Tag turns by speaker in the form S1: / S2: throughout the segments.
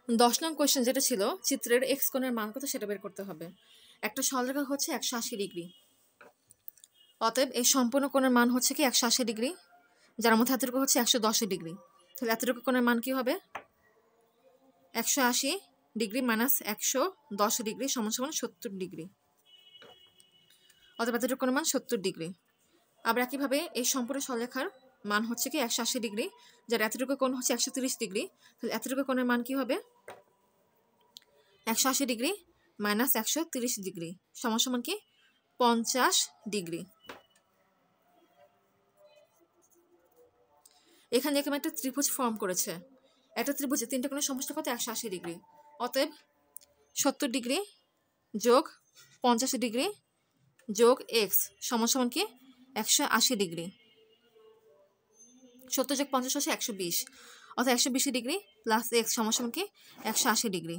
S1: 10 নং কোয়েশ্চেন যেটা ছিল চিত্রের এক্স কোণের মান কত সেটা বের করতে হবে। একটা সরলরেখা হচ্ছে 180 ডিগ্রি, অতএব এই সম্পূর্ণ কোণের মান হচ্ছে কি 180 ডিগ্রি, যার মধ্যে এতটুকু হচ্ছে 110 ডিগ্রি। তাহলে এতটুকু কোণের মান কি হবে? 180 ডিগ্রি মাইনাস 110 ডিগ্রি সমান সমান 70 ডিগ্রি, অতএব এতটুকু কোণের মান 70 ডিগ্রি। আবার একইভাবে এই সম্পূর্ণ সরলরেখার মান হচ্ছে কি 180 ডিগ্রি, যার এতটুকু কোণ হচ্ছে 130 ডিগ্রি। তাহলে এতটুকু কোণের মান কি হবে? 180 ডিগ্রি মাইনাস 130 ডিগ্রি সমান সমান কি 50 ডিগ্রি। এখানে এরকম একটা ত্রিভুজ ফর্ম করেছে। একটা ত্রিভুজে তিনটা কোণের সমষ্টি কত? 180 ডিগ্রি। অতএব 70 ডিগ্রি যোগ 50 ডিগ্রি যোগ এক্স সমান সমান কি 180 ডিগ্রি। 70 যোগ 50 হচ্ছে 120, অর্থাৎ 120 ডিগ্রি প্লাস এক্স সমান সমান কি 180 ডিগ্রি।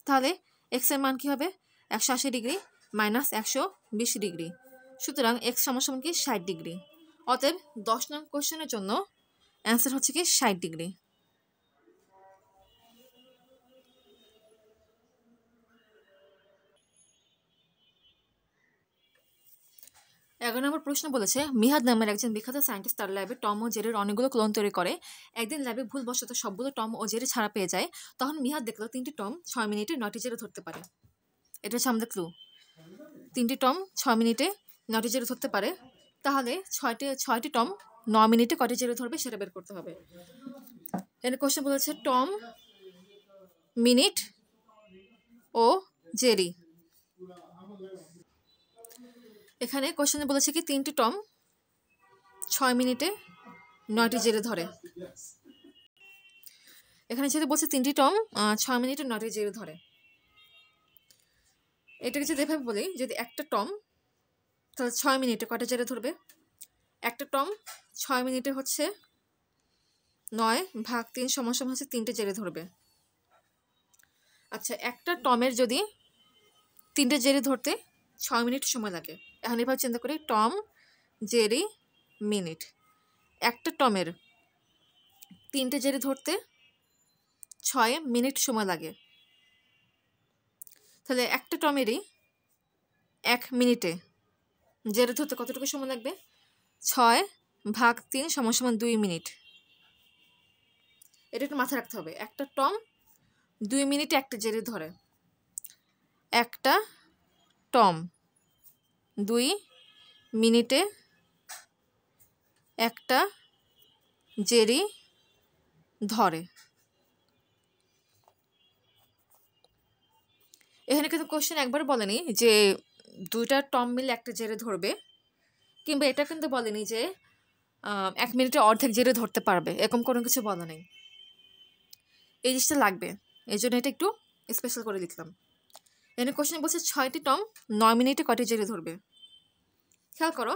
S1: তাহলে এক্স এর মান কি হবে? 180 ডিগ্রি মাইনাস 120 ডিগ্রি, সুতরাং এক্স সমান সমান কি 60 ডিগ্রি। অতএব 10 নং কোশ্চেনের জন্য অ্যান্সার হচ্ছে কি 60 ডিগ্রি। 11 নম্বর প্রশ্ন বলেছে, মিহাদ নামের একজন বিখ্যাত সায়েন্টিস্ট তার ল্যাবে টম ও জেরির অনেকগুলো ক্লোন তৈরি করে। একদিন ল্যাবে ভুলবশত সবগুলো টম ও জেরি ছাড়া পেয়ে যায়। তখন মিহাদ দেখলো 3টি টম 6 মিনিটে 9টি জেরি ধরতে পারে। এটা হচ্ছে আমাদের ক্লু। 3টি টম 6 মিনিটে 9টি জেরি ধরতে পারে। তাহলে 6টি টম 9 মিনিটে কয়টি জেরি ধরবে সেটা বের করতে হবে। এখানে কোশ্চেন বলেছে টম, মিনিট ও জেরি। এখানে কোশ্চেনে বলেছে কি 3টি টম 6 মিনিটে 9টি জেরি ধরে। এখানে যেহেতু বলছে 3টি টম 6 মিনিটে 9টি জেরি ধরে, এটাকে যদি এভাবে বলি, যদি একটা টম তাহলে 6 মিনিটে কয়টা জেরি ধরবে? একটা টম 6 মিনিটে হচ্ছে 9/3 সমান সমান হচ্ছে 3টে জেরি ধরবে। আচ্ছা, একটা টমের যদি 3টে জেরি ধরতে 6 মিনিট সময় লাগে, এখন এভাবে চিন্তা করি, টম, জেরি, মিনিট। একটা টমের 3টে জেরি ধরতে 6 মিনিট সময় লাগে, তাহলে একটা টমেরই 1 মিনিটে জেরি ধরতে কতটুকু সময় লাগবে? 6/3 সমান সমান 2 মিনিট। এটা একটু মাথায় রাখতে হবে। একটা টম 2 মিনিটে একটা জেরি ধরে। একটা টম 2 মিনিটে একটা জেরি ধরে। এখানে কিন্তু কোশ্চেন একবার বলেনি যে 2টা টম মিলে একটা জেরি ধরবে, কিংবা এটা কিন্তু বলেনি যে 1 মিনিটে অর্ধেক জেরি ধরতে পারবে, এরকম কোনো কিছু বলা নেই। এই জিনিসটা লাগবে, এই জন্য এটা একটু স্পেশাল করে লিখলাম। এখানে কোশ্চেন বলছে 6টি টম 9 মিনিটে কয়টি জেরি ধরবে। খেয়াল করো,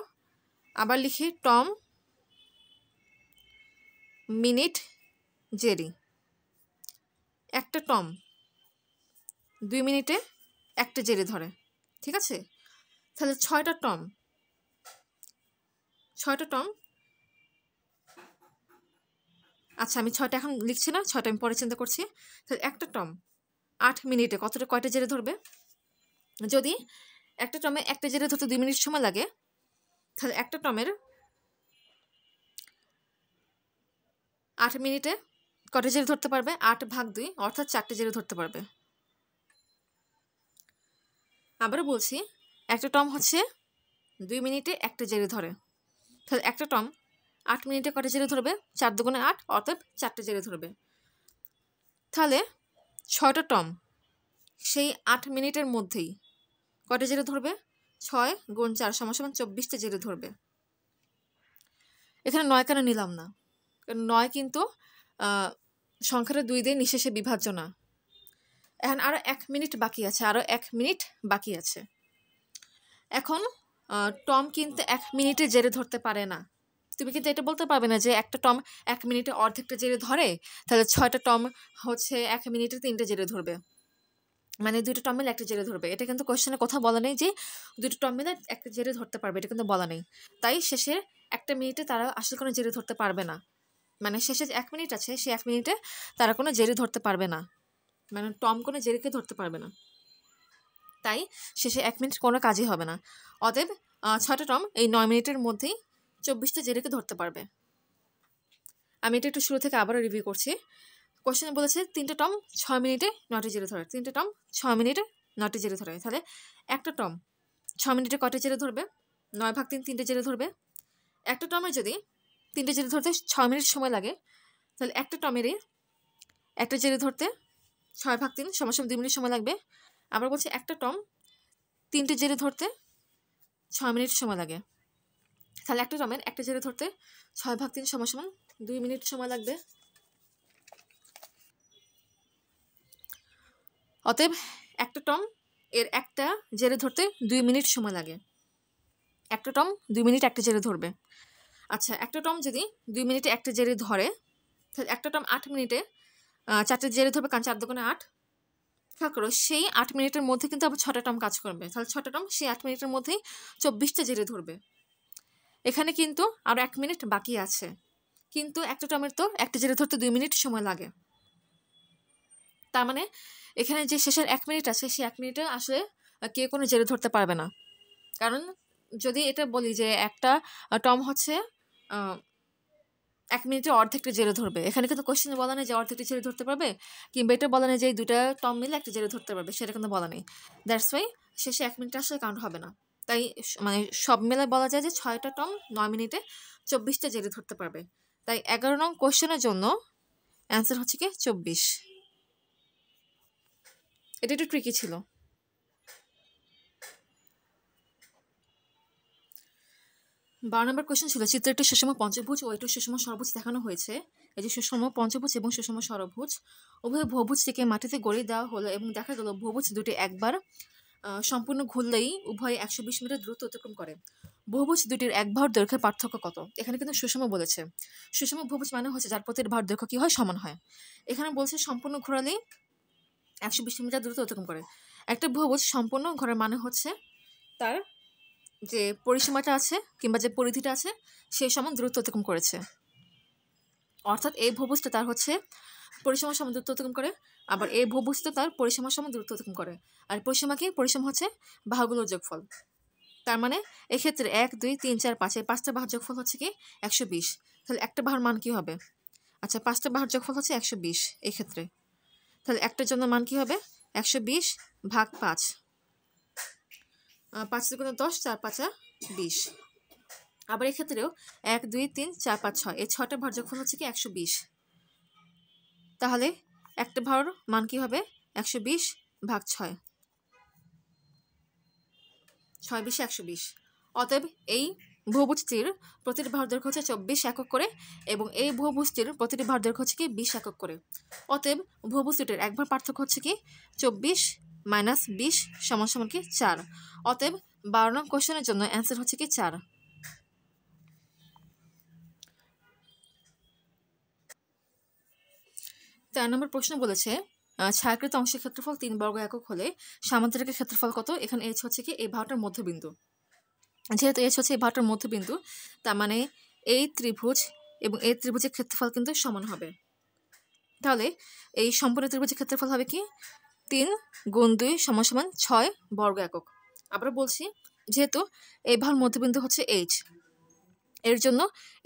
S1: আবার লিখি টম, মিনিট, জেরি। একটা টম 2 মিনিটে একটা জেরি ধরে, ঠিক আছে? তাহলে 6টা টম আচ্ছা, আমি 6টা এখন লিখছি না, 6টা আমি পরে চিন্তা করছি। তাহলে একটা টম 8 মিনিটে কয়টা জেরি ধরবে? যদি একটা টমে একটা জেরি ধরতে 2 মিনিট সময় লাগে, তাহলে একটা টমের 8 মিনিটে কয়টা জেরি ধরতে পারবে? 8/2, অর্থাৎ 4টে জেরি ধরতে পারবে। আবারও বলছি, একটা টম হচ্ছে 2 মিনিটে একটা জেরি ধরে, তাহলে একটা টম 8 মিনিটে কয়টা জেরি ধরবে? 4 দুগুণে 8, অর্থাৎ 4টে জেরি ধরবে। তাহলে 6টা টম সেই 8 মিনিটের মধ্যেই কয়টা জেরি ধরবে? 6 গুণ 4 সমান সমান 24টে জেরি ধরবে। এখানে 9 কেন নিলাম না? কারণ 9 কিন্তু সংখ্যাটা 2 দিয়ে নিঃশেষে বিভাজ্য না। এখন আরও 1 মিনিট বাকি আছে, এখন টম কিন্তু 1 মিনিটে জেরে ধরতে পারে না। তুমি কিন্তু এটা বলতে পারবে না যে একটা টম 1 মিনিটে অর্ধেকটা জেরে ধরে, তাহলে 6টা টম হচ্ছে 1 মিনিটে 3টে জেরে ধরবে, মানে 2টা টম মিলে একটা জেরে ধরবে। এটা কিন্তু কোশ্চেনে কথা বলা নেই যে 2টা টম মিলে একটা জেরে ধরতে পারবে, এটা কিন্তু বলা নেই। তাই শেষে 1 মিনিটে তারা আসলে কোনো জেরে ধরতে পারবে না। মানে শেষে যে 1 মিনিট আছে সেই 1 মিনিটে তারা কোনো জেরি ধরতে পারবে না, মানে টম কোনো জেরিকে ধরতে পারবে না, তাই শেষে 1 মিনিট কোনো কাজই হবে না। অতএব 6টা টম এই 9 মিনিটের মধ্যেই 24টা জেরিকে ধরতে পারবে। আমি এটা একটু শুরু থেকে আবারও রিভিউ করছি। কোশ্চেনে বলেছে 3টে টম 6 মিনিটে 9টি জেরি ধরে, 3টে টম 6 মিনিটে 9টি জেরি ধরে। তাহলে একটা টম 6 মিনিটে কয়টা জেরি ধরবে? 9/3 3টে জেরি ধরবে। একটা টমের যদি 3টে জেরি ধরতে 6 মিনিট সময় লাগে, তাহলে একটা টমেরই একটা জেরি ধরতে 6/3 = 2 মিনিট সময় লাগবে। আবার বলছে একটা টম 3টে জেরি ধরতে 6 মিনিট সময় লাগে, তাহলে একটা টমের একটা জেরি ধরতে 6/3 = 2 মিনিট সময় লাগবে। অতএব একটা টম এর একটা জেরে ধরতে 2 মিনিট সময় লাগে। একটা টম 2 মিনিট একটা জেরে ধরবে। আচ্ছা, একটা টম যদি 2 মিনিটে একটা জেরে ধরে, তাহলে একটা টম 8 মিনিটে 4টে জেরে ধরবে, কারণ 4 দুগুণে 8। খেয়াল করো, সেই 8 মিনিটের মধ্যে কিন্তু আবার 6টা টম কাজ করবে। তাহলে 6টা টম সেই 8 মিনিটের মধ্যেই 24টা জেরে ধরবে। এখানে কিন্তু আরও 1 মিনিট বাকি আছে, কিন্তু একটা টমের তো একটা জেরে ধরতে 2 মিনিট সময় লাগে। তার মানে এখানে যে শেষের 1 মিনিট আছে সেই 1 মিনিটে আসলে কেউ কোনো জেরে ধরতে পারবে না। কারণ যদি এটা বলি যে একটা টম হচ্ছে 1 মিনিটে অর্ধেকটা জেরে ধরবে, এখানে কিন্তু কোশ্চেনে বলা নেই যে অর্ধেকটা জেরে ধরতে পারবে, কিংবা এটা বলা নেই যে এই দুটা টম মিলে একটা জেরে ধরতে পারবে, সেটা কিন্তু বলা নেই। দ্যাটস ওয়াই শেষে 1 মিনিট আসলে কাউন্ট হবে না। তাই মানে সব মিলে বলা যায় যে 6টা টম 9 মিনিটে 24টা জেরে ধরতে পারবে। তাই 11 নং কোশ্চেনের জন্য অ্যান্সার হচ্ছে কি 24। এটা একটু ট্রিকি ছিল। 12 নম্বর কোশ্চেন ছিল, চিত্রে একটি সুষম পঞ্চভুজ ও একটি সুষম ষড়ভুজ দেখানো হয়েছে। এই যে সুষম পঞ্চভুজ এবং সুষম ষড়ভুজ উভয় বহুভুজটিকে মাটিতে গড়িয়ে দেওয়া হলো এবং দেখা গেল বহুভুজ দুটি একবার সম্পূর্ণ ঘুরলেই উভয় 120 মিটার দূরত্ব অতিক্রম করে। বহুভুজ দুটির এক বাহুর দৈর্ঘ্যের পার্থক্য কত? এখানে কিন্তু সুষম বলেছে। সুষম বহুভুজ মানে হচ্ছে যার প্রতিটি বাহুর দৈর্ঘ্য কি হয়, সমান হয়। এখানে বলছে সম্পূর্ণ ঘোরালেই 120 মিটার দূরত্ব অতিক্রম করে। একটা বহুভুজ সম্পূর্ণ ঘোরার মানে হচ্ছে তার যে পরিসীমাটা আছে কিংবা যে পরিধিটা আছে সেই সমান দূরত্ব অতিক্রম করেছে। অর্থাৎ এই বহুভুজটা তার হচ্ছে পরিসীমা সমান দূরত্ব অতিক্রম করে, আবার এই বহুভুজটা তার পরিসীমা সমান দূরত্ব অতিক্রম করে। আর পরিসীমা কি? পরিসীমা হচ্ছে বাহুগুলোর যোগফল। তার মানে এক্ষেত্রে 1 2 3 4 5 এই 5টা বাহুর যোগফল হচ্ছে কি 120। তাহলে একটা বাহুর মান কি হবে? আচ্ছা, 5টা বাহুর যোগফল হচ্ছে 120 এই ক্ষেত্রে। তাহলে একটার জন্য মান কি হবে? 120 ভাগ 5, 5 দুগুণে 10, 4 5 20। আবার এক্ষেত্রেও 1 2 3 4 5 6 এই 6টা ভার যোগফল হচ্ছে কি 120। তাহলে একটা ভার মান কি হবে? 120 ভাগ 6, 6 20 120। অতএব এই বহুভুজটির প্রতিটি ভার দৈর্ঘ্য হচ্ছে 24 একক করে এবং এই বহুভুজটির প্রতিটি ভার দৈর্ঘ্য হচ্ছে কি 20 একক করে। অতএব বহুভুজ দুটির এক ভার পার্থক্য হচ্ছে কি 24 - 20 = কি 4। অতএব 12 নং কোশ্চেনের জন্য অ্যান্সার হচ্ছে কি 4। 4 নম্বর প্রশ্ন বলেছে ছায়াকৃত অংশের ক্ষেত্রফল 3 বর্গ একক হলে সামান্তরিকের ক্ষেত্রফল কত? এখানে এইচ হচ্ছে কি এই বাহুটার মধ্যবিন্দু। যেহেতু এইচ হচ্ছে এই বাহুটার মধ্যবিন্দু, তার মানে এই ত্রিভুজ এবং এই ত্রিভুজের ক্ষেত্রফল কিন্তু সমান হবে। তাহলে এই সম্পূর্ণ ত্রিভুজের ক্ষেত্রফল হবে কি 3 গুণ 2 = 6 বর্গ একক। আবার বলছি, যেহেতু এই বাহুর মধ্যবিন্দু হচ্ছে এইচ, এর জন্য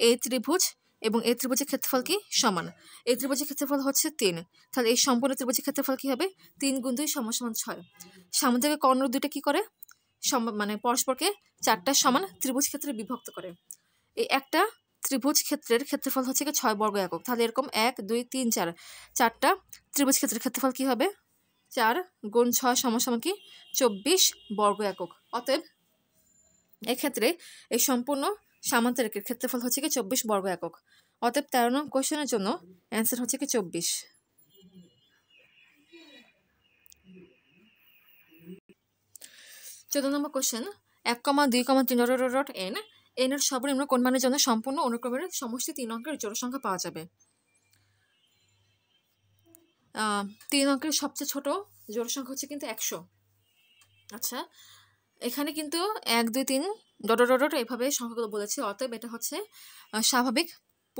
S1: এই ত্রিভুজ এবং এই ত্রিভুজের ক্ষেত্রফল কি সমান। এই ত্রিভুজের ক্ষেত্রফল হচ্ছে 3, তাহলে এই সম্পূর্ণ ত্রিভুজের ক্ষেত্রফল কি হবে? 3 গুণ 2 = 6। সামুদ্রিক কর্ণ দুইটা কি করে? মানে পরস্পরকে 4টা সমান ত্রিভুজ ক্ষেত্রে বিভক্ত করে। এই একটা ত্রিভুজ ক্ষেত্রের ক্ষেত্রফল হচ্ছে কি 6 বর্গ একক। তাহলে এরকম 1 2 3 4 4টা ত্রিভুজ ক্ষেত্রের ক্ষেত্রফল কি হবে? 4 গুণ 6 = কি 24 বর্গ একক। অতএব এক্ষেত্রে এই সম্পূর্ণ সামান্তরিকের ক্ষেত্রফল হচ্ছে কি 24 বর্গ একক। অতএব 13 নং কোশ্চেনের জন্য অ্যান্সার হচ্ছে কি 24। 14 নম্বর কোশ্চেন 1, 2, 3 n এর সর্বনিম্ন কোন মানের জন্য সম্পূর্ণ অনুক্রমের সমষ্টি 3 অঙ্কের জোড় সংখ্যা পাওয়া যাবে? 3 অঙ্কের সবচেয়ে ছোট জোড় সংখ্যা হচ্ছে কিন্তু 100। আচ্ছা, এখানে কিন্তু 1 2 3 এভাবে সংখ্যাগুলো বলেছে। অতএব এটা হচ্ছে স্বাভাবিক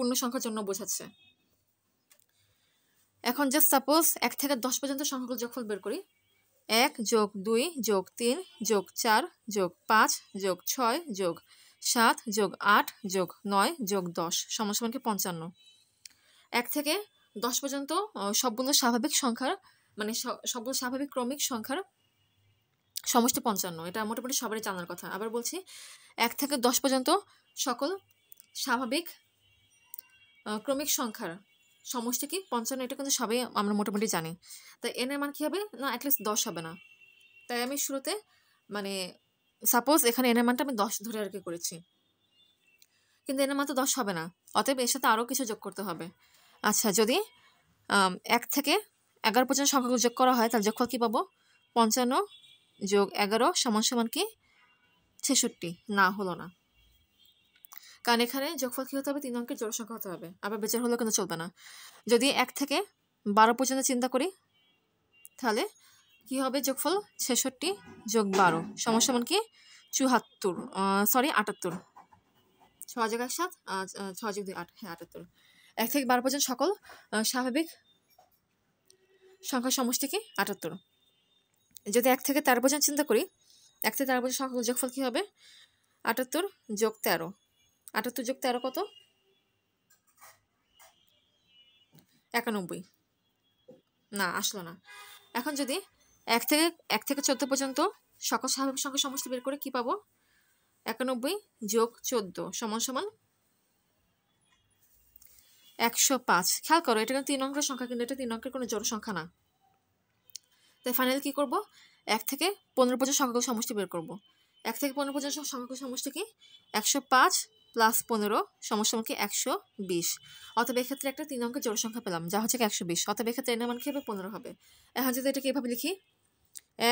S1: পূর্ণ সংখ্যার জন্য বোঝাচ্ছে। এখন জাস্ট সাপোজ 1 থেকে 10 পর্যন্ত সংখ্যাগুলো যোগফল বের করি। 1 + 2 + 3 + 4 + 5 + 6 + 7 + 8 + 9 + 10 = কি 55। 1 থেকে 10 পর্যন্ত সবগুলো স্বাভাবিক সংখ্যার মানে সবগুলো স্বাভাবিক ক্রমিক সংখ্যার সমষ্টি 55, এটা মোটামুটি সবারই জানার কথা। আবার বলছি 1 থেকে 10 পর্যন্ত সকল স্বাভাবিক ক্রমিক সংখ্যার সমষ্টি কি 55, এটা কিন্তু সবাই আমরা মোটামুটি জানি। তাই এন এর মান কি হবে না অ্যাটলিস্ট 10 হবে না। তাই আমি শুরুতে মানে সাপোজ এখানে এন এর মানটা আমি 10 ধরে আর কি করেছি, কিন্তু এন এর মান তো 10 হবে না, অতএব এর সাথে আরও কিছু যোগ করতে হবে। আচ্ছা, যদি 1 থেকে 11 পর্যন্ত সংখ্যাগুলো যোগ করা হয় তাহলে যোগফল কি পাবো? 55 + 11 = কি 66। না, হলো না, কারণ এখানে যোগফল কি হতে হবে? 3 অঙ্কের জোড় সংখ্যা হতে হবে। আবার বেচার হলেও কিন্তু চলবে না। যদি 1 থেকে 12 পর্যন্ত চিন্তা করি তাহলে কি হবে? যোগফল 66 + 12 = কি 74, সরি 78। 6 + 1 7, 6 + 2 8, হ্যাঁ 78। 1 থেকে 12 পর্যন্ত সকল স্বাভাবিক সংখ্যার সমষ্টি কি 78। যদি 1 থেকে 13 পর্যন্ত চিন্তা করি, 1 থেকে 13 পর্যন্ত সংখ্যার যোগফল কি হবে? 78 + 13, 78 + 13 কত? 91। না, আসলো না। এখন যদি 1 থেকে 14 পর্যন্ত সকল স্বাভাবিক সংখ্যার সমষ্টি বের করে কি পাবো? 91 + 14 = 105। খেয়াল করো, এটা কিন্তু 3 অঙ্কের সংখ্যা, কিন্তু এটা 3 অঙ্কের কোনো জোড় সংখ্যা না। তাই ফাইনালি কি করব? 1 থেকে 15 পর্যন্ত সংখ্যাগুলো সমষ্টি বের করব। 1 থেকে 15 পর্যন্ত সংখ্যাগুলো সমষ্টি কি 105 + 15 = কি 120। অতএব এক্ষেত্রে একটা 3 অঙ্কের জোড় সংখ্যা পেলাম, যা হচ্ছে কি 120। অতএব এক্ষেত্রে এর মান কি হবে? 15 হবে। এখন যদি এটাকে এভাবে লিখি,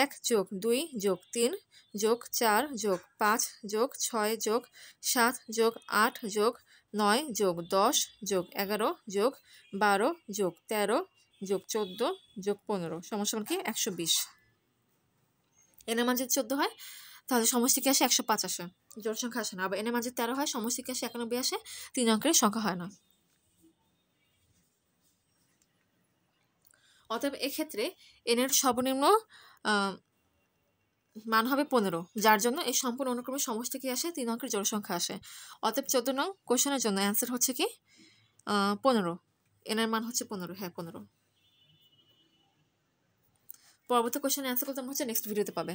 S1: 1 + 2 + 3 + 4 + 5 + 6 + 7 + 8 + 9 + 10 + 11 + 12 + 13 + 14 + 15 = কি 120। এনের মান যদি 14 হয় তাহলে সমষ্টি কি আসে? 105 আসে, জোড় সংখ্যা আসে না। আবার এনের মান যদি 13 হয় সমষ্টি কি আসে? 91 আসে, 3 অঙ্কের সংখ্যা হয় না। অতএব এক্ষেত্রে এনের সর্বনিম্ন মান হবে 15, যার জন্য এই সম্পূর্ণ অনুক্রমের সমষ্টি কি আসে? 3 অঙ্কের জোড় সংখ্যা আসে। অতএব 14 নং কোশ্চেনের জন্য অ্যান্সার হচ্ছে কি 15। এনের মান হচ্ছে 15, হ্যাঁ 15। পরবর্তী কোশ্চেনের অ্যান্সার করতে হচ্ছে নেক্সট ভিডিওতে পাবে।